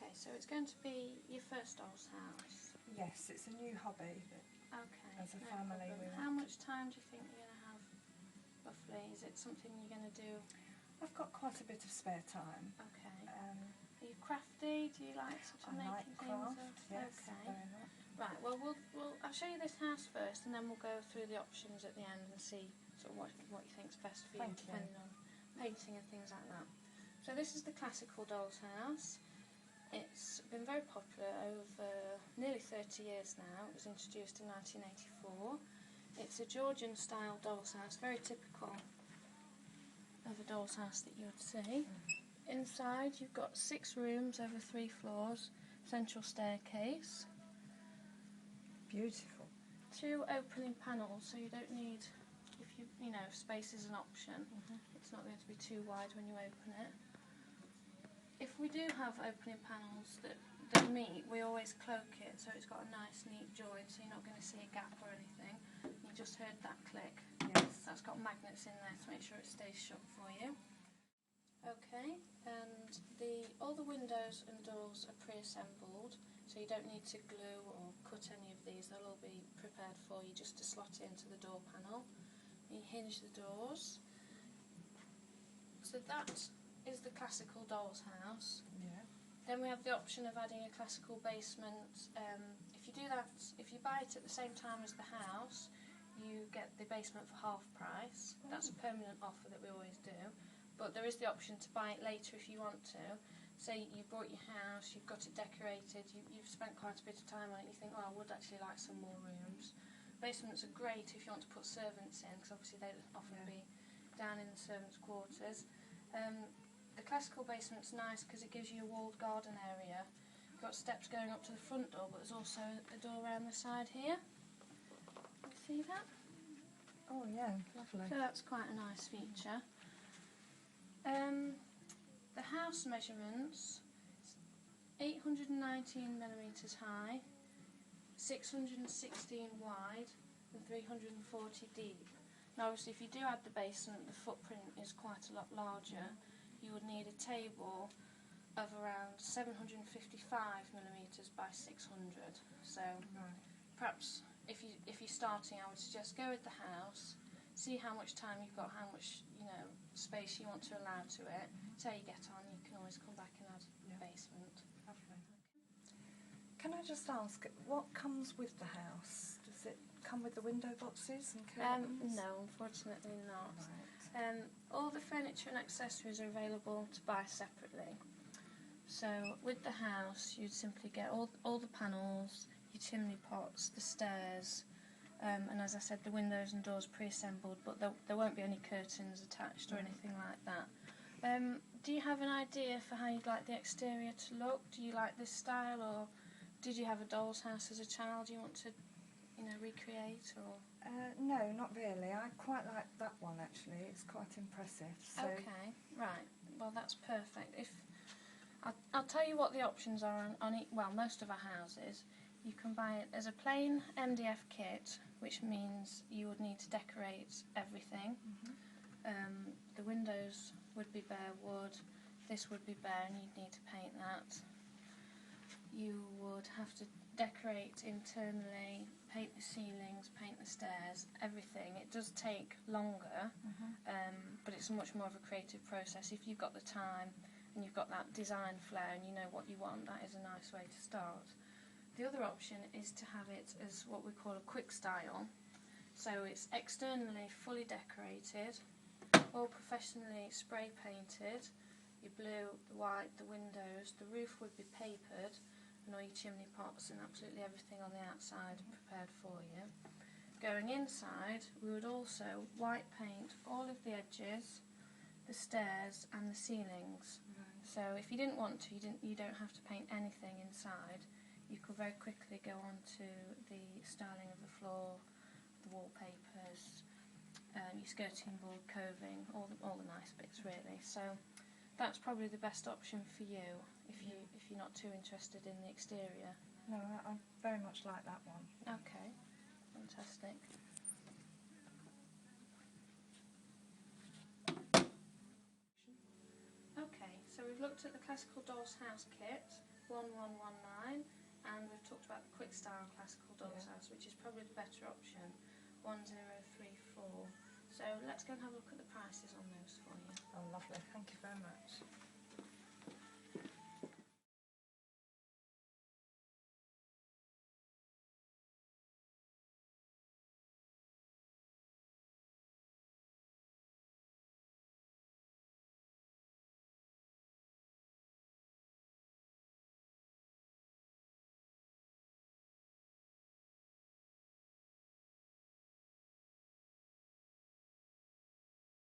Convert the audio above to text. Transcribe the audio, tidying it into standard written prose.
Okay, so it's going to be your first doll's house. Yes, it's a new hobby. Okay. As a family, we How much time do you think you're going to have, roughly? Is it something you're going to do? I've got quite a bit of spare time. Okay. Are you crafty? Do you like sort of making craft, things? yes, Okay. very much. Right. Well, I'll show you this house first, and then we'll go through the options at the end and see sort of what you think's best for you, depending on painting and things like that. So this is the classical doll's house. It's been very popular over nearly 30 years now. It was introduced in 1984. It's a Georgian style doll's house, very typical of a doll's house that you would see. Inside you've got 6 rooms over 3 floors, central staircase. Beautiful. 2 opening panels, so you don't need, if space is an option. It's not going to be too wide when you open it. If we do have opening panels that meet, we always cloak it so it's got a nice neat joint, so you're not going to see a gap or anything. You just heard that click. Yes. That's got magnets in there to make sure it stays shut for you. Okay, and all the windows and doors are pre-assembled, so you don't need to glue or cut any of these. They'll all be prepared for you just to slot into the door panel. You hinge the doors. So that is the classical doll's house. Yeah. Then we have the option of adding a classical basement. If you do that, if you buy it at the same time as the house, you get the basement for half price. That's a permanent offer that we always do. But there is the option to buy it later if you want to. Say you bought your house, you've got it decorated, you've spent quite a bit of time on it, you think, oh, I would actually like some more rooms. Basements are great if you want to put servants in, because obviously they often be down in the servants' quarters. The classical basement's nice because it gives you a walled garden area. You've got steps going up to the front door, but there's also a door around the side here. You see that? Oh yeah, lovely. So that's quite a nice feature. The house measurements, 819mm high, 616 wide and 340 deep. Now obviously if you do add the basement, the footprint is quite a lot larger. You would need a table of around 755mm by 600. So perhaps if you're starting, I would suggest go with the house, see how much time you've got, how much space you want to allow to it. See how you get on. You can always come back and add the basement. Lovely. Can I just ask, what comes with the house? Does it come with the window boxes and curtains? No, unfortunately not. Right. All the furniture and accessories are available to buy separately. So with the house, you'd simply get all the panels, your chimney pots, the stairs, and as I said, the windows and doors pre-assembled, but there won't be any curtains attached or anything like that. Do you have an idea for how you'd like the exterior to look? Do you like this style, or did you have a doll's house as a child you want to recreate? Or No, not really. I quite like that one actually. It's quite impressive. So. Okay, right. Well, that's perfect. I'll tell you what the options are on most of our houses. You can buy it as a plain MDF kit, which means you would need to decorate everything. The windows would be bare wood, this would be bare and you'd need to paint that. You would have to decorate internally, paint the ceilings, paint the stairs, everything. It does take longer, but it's much more of a creative process. If you've got the time and you've got that design flair and you know what you want, that is a nice way to start. The other option is to have it as what we call a quick style. So it's externally fully decorated, all professionally spray painted, your blue, the white, the windows, the roof would be papered, and all your chimney pots and absolutely everything on the outside prepared for you. Going inside, we would also white paint all of the edges, the stairs and the ceilings. So if you didn't want to, you don't have to paint anything inside. You could very quickly go on to the styling of the floor, the wallpapers, your skirting board, coving, all the nice bits really. So that's probably the best option for you if you're not too interested in the exterior. No, I very much like that one. Okay, fantastic. Okay, so we've looked at the classical doll's house kit. 1119, and we've talked about the quick style classical dollhouse, which is probably the better option, 1034. So let's go and have a look at the prices on those for you. Oh, lovely. Thank you very much.